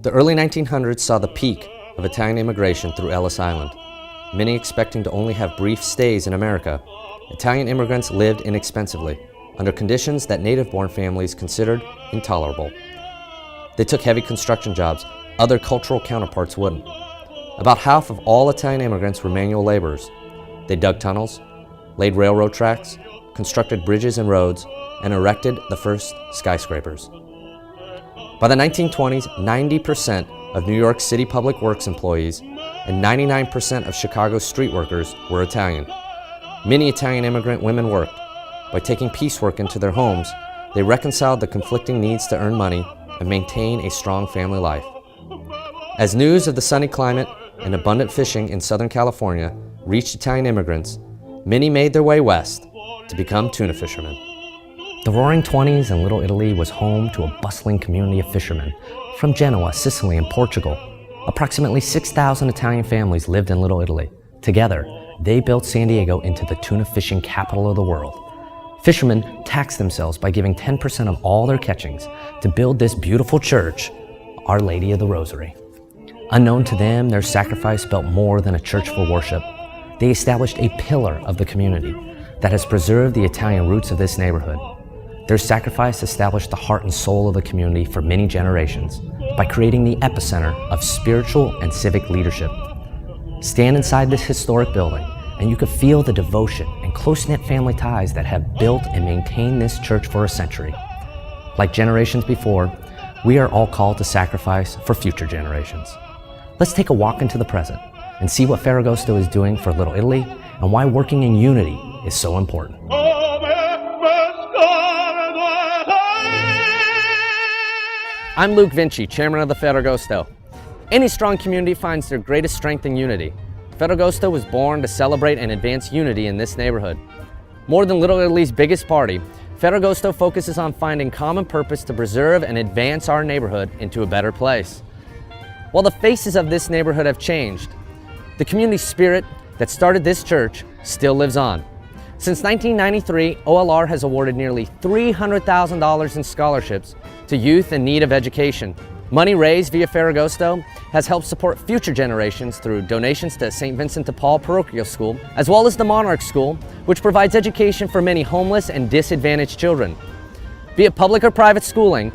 The early 1900s saw the peak of Italian immigration through Ellis Island. Many expecting to only have brief stays in America, Italian immigrants lived inexpensively, under conditions that native-born families considered intolerable. They took heavy construction jobs other cultural counterparts wouldn't. About half of all Italian immigrants were manual laborers. They dug tunnels, laid railroad tracks, constructed bridges and roads, and erected the first skyscrapers. By the 1920s, 90% of New York City public works employees and 99% of Chicago's street workers were Italian. Many Italian immigrant women worked. By taking piecework into their homes, they reconciled the conflicting needs to earn money and maintain a strong family life. As news of the sunny climate and abundant fishing in Southern California reached Italian immigrants, many made their way west to become tuna fishermen. The Roaring 20s in Little Italy was home to a bustling community of fishermen from Genoa, Sicily, and Portugal. Approximately 6,000 Italian families lived in Little Italy. Together, they built San Diego into the tuna fishing capital of the world. Fishermen taxed themselves by giving 10% of all their catchings to build this beautiful church, Our Lady of the Rosary. Unknown to them, their sacrifice spelt more than a church for worship. They established a pillar of the community that has preserved the Italian roots of this neighborhood. Their sacrifice established the heart and soul of the community for many generations by creating the epicenter of spiritual and civic leadership. Stand inside this historic building and you could feel the devotion and close-knit family ties that have built and maintained this church for a century. Like generations before, we are all called to sacrifice for future generations. Let's take a walk into the present and see what Ferragosto is doing for Little Italy and why working in unity is so important. I'm Luke Vinci, chairman of the Ferragosto. Any strong community finds their greatest strength in unity. Ferragosto was born to celebrate and advance unity in this neighborhood. More than Little Italy's biggest party, Ferragosto focuses on finding common purpose to preserve and advance our neighborhood into a better place. While the faces of this neighborhood have changed, the community spirit that started this church still lives on. Since 1993, OLR has awarded nearly $300,000 in scholarships to youth in need of education. Money raised via Ferragosto has helped support future generations through donations to St. Vincent de Paul Parochial School, as well as the Monarch School, which provides education for many homeless and disadvantaged children. Be it public or private schooling,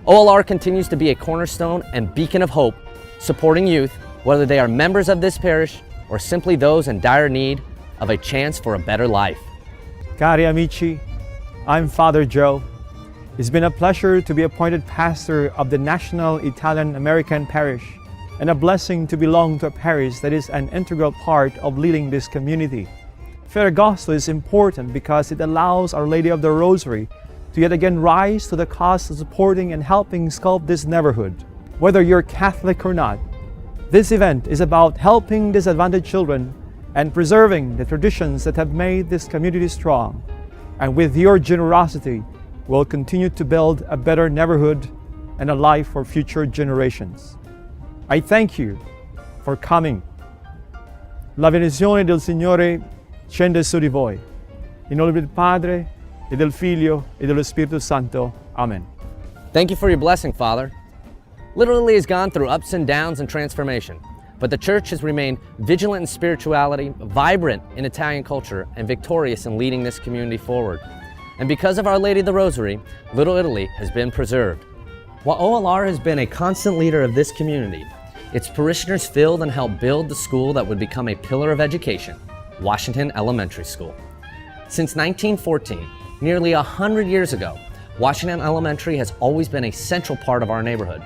OLR continues to be a cornerstone and beacon of hope, supporting youth, whether they are members of this parish or simply those in dire need of a chance for a better life. Cari amici, I'm Father Joe. It's been a pleasure to be appointed pastor of the National Italian American Parish and a blessing to belong to a parish that is an integral part of leading this community. Ferragosto is important because it allows Our Lady of the Rosary to yet again rise to the cause of supporting and helping sculpt this neighborhood. Whether you're Catholic or not, this event is about helping disadvantaged children and preserving the traditions that have made this community strong. And with your generosity, we'll continue to build a better neighborhood and a life for future generations. I thank you for coming. La benedizione del Signore scende su di voi. In nome del Padre, e del Figlio, e dello Spirito Santo. Amen. Thank you for your blessing, Father. Little Italy has gone through ups and downs and transformation, but the church has remained vigilant in spirituality, vibrant in Italian culture, and victorious in leading this community forward. And because of Our Lady of the Rosary, Little Italy has been preserved. While OLR has been a constant leader of this community, its parishioners filled and helped build the school that would become a pillar of education, Washington Elementary School. Since 1914, nearly 100 years ago, Washington Elementary has always been a central part of our neighborhood.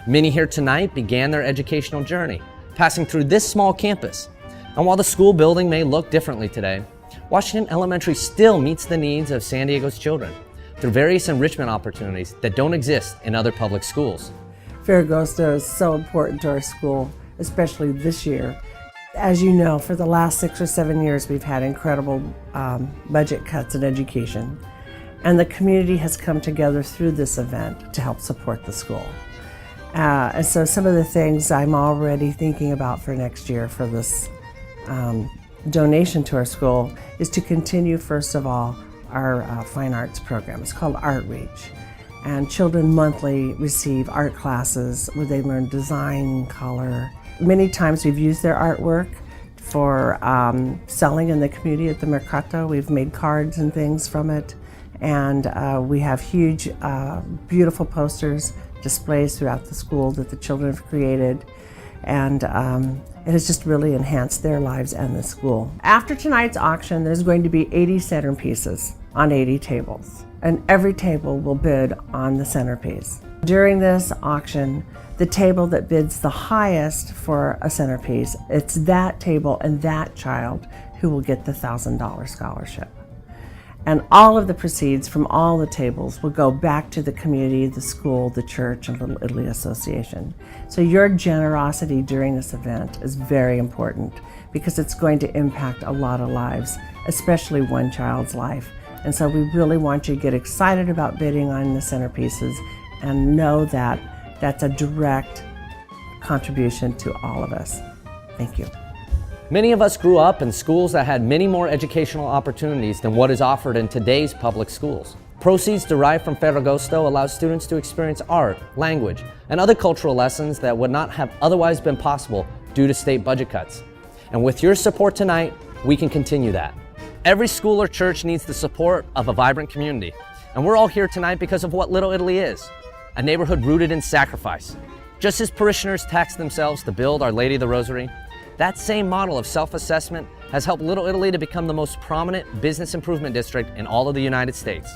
Many here tonight began their educational journey, passing through this small campus. And while the school building may look differently today, Washington Elementary still meets the needs of San Diego's children through various enrichment opportunities that don't exist in other public schools. Ferragosto is so important to our school, especially this year. As you know, for the last 6 or 7 years, we've had incredible budget cuts in education. And the community has come together through this event to help support the school. And so some of the things I'm already thinking about for next year for this donation to our school is to continue, first of all, our fine arts program. It's called Art Reach. And children monthly receive art classes where they learn design, color. Many times we've used their artwork for selling in the community at the Mercato. We've made cards and things from it. And we have huge, beautiful posters, displays throughout the school that the children have created. And it has just really enhanced their lives and the school. After tonight's auction, there's going to be 80 centerpieces on 80 tables. And every table will bid on the centerpiece. During this auction, the table that bids the highest for a centerpiece, it's that table and that child who will get the $1,000 scholarship. And all of the proceeds from all the tables will go back to the community, the school, the church, and Little Italy Association. So your generosity during this event is very important because it's going to impact a lot of lives, especially one child's life. And so we really want you to get excited about bidding on the centerpieces and know that that's a direct contribution to all of us. Thank you. Many of us grew up in schools that had many more educational opportunities than what is offered in today's public schools. Proceeds derived from Ferragosto allow students to experience art, language, and other cultural lessons that would not have otherwise been possible due to state budget cuts. And with your support tonight, we can continue that. Every school or church needs the support of a vibrant community. And we're all here tonight because of what Little Italy is, a neighborhood rooted in sacrifice. Just as parishioners tax themselves to build Our Lady of the Rosary, that same model of self-assessment has helped Little Italy to become the most prominent business improvement district in all of the United States.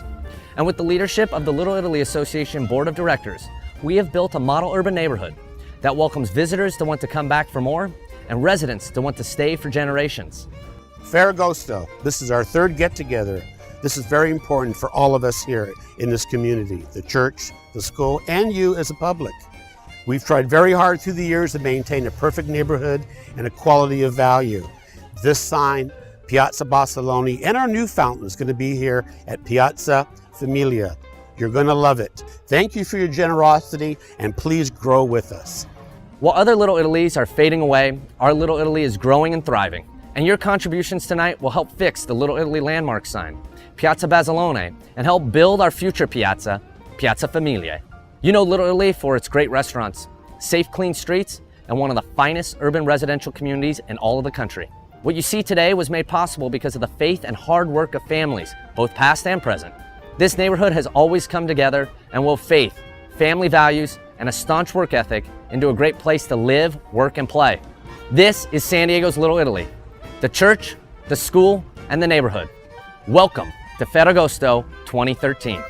And with the leadership of the Little Italy Association Board of Directors, we have built a model urban neighborhood that welcomes visitors to want to come back for more and residents to want to stay for generations. Ferragosto, this is our third get-together. This is very important for all of us here in this community, the church, the school, and you as a public. We've tried very hard through the years to maintain a perfect neighborhood and a quality of value. This sign, Piazza Barcellona, and our new fountain is going to be here at Piazza Familia. You're going to love it. Thank you for your generosity, and please grow with us. While other Little Italys are fading away, our Little Italy is growing and thriving. And your contributions tonight will help fix the Little Italy landmark sign, Piazza Barcellona, and help build our future piazza, Piazza Familia. You know Little Italy for its great restaurants, safe, clean streets, and one of the finest urban residential communities in all of the country. What you see today was made possible because of the faith and hard work of families, both past and present. This neighborhood has always come together and wove faith, family values, and a staunch work ethic into a great place to live, work, and play. This is San Diego's Little Italy, the church, the school, and the neighborhood. Welcome to Ferragosto 2013.